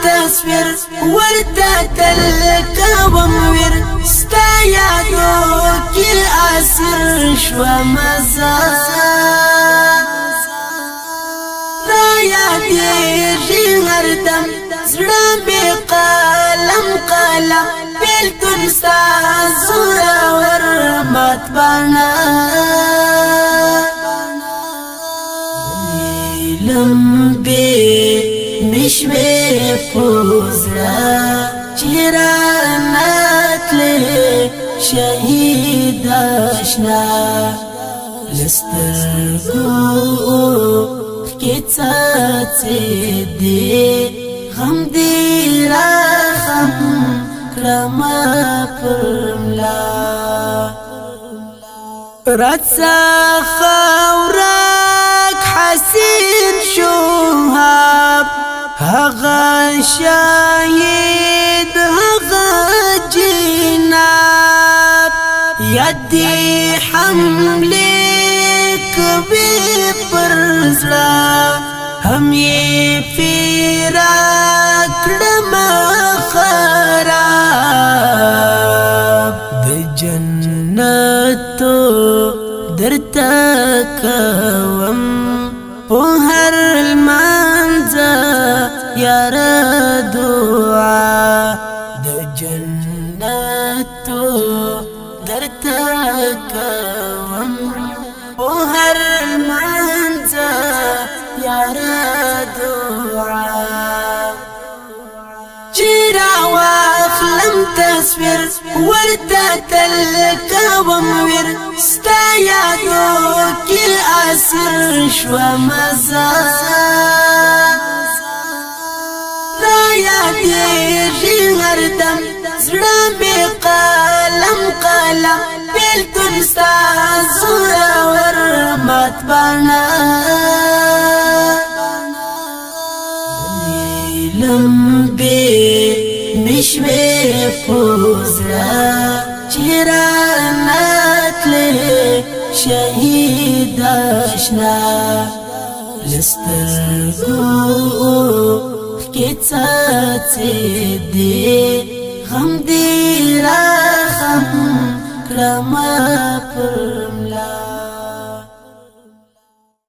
تصویر ورته تل کوم ویر ستا یادو کې اسیر شوه مزه را یادېږي هردم زړه مې قلم قلم بېلتون ستا زورور مات بڼه لمبې مې شوې په زړه چې رانه تلې شهید اشنا له سترګو کې څاڅې دي غم دې راخم کړمه پر ملا راڅخه ورک حسین شوهاب هغه شاهد هغه جناب یادې حملې کوي پر زړه هم یې فراق کړمه خراب د جنتو درته کوم په هر لمانځه یار دعا د جنتو درته کوم په هر لمانځه یار دعا چې راواخلم تصویر ورته تل کوم ویر ستا یادو کې اسیر شوه مزه را یادېږي هردم زړه مې قلم قلم بېلتون ستا زورور مات بڼه لمبې مې شوې په زړه چې رانه تلې شهید اشنا له سترګو کې څاڅې دي غم دې راخم کړمه پر ملا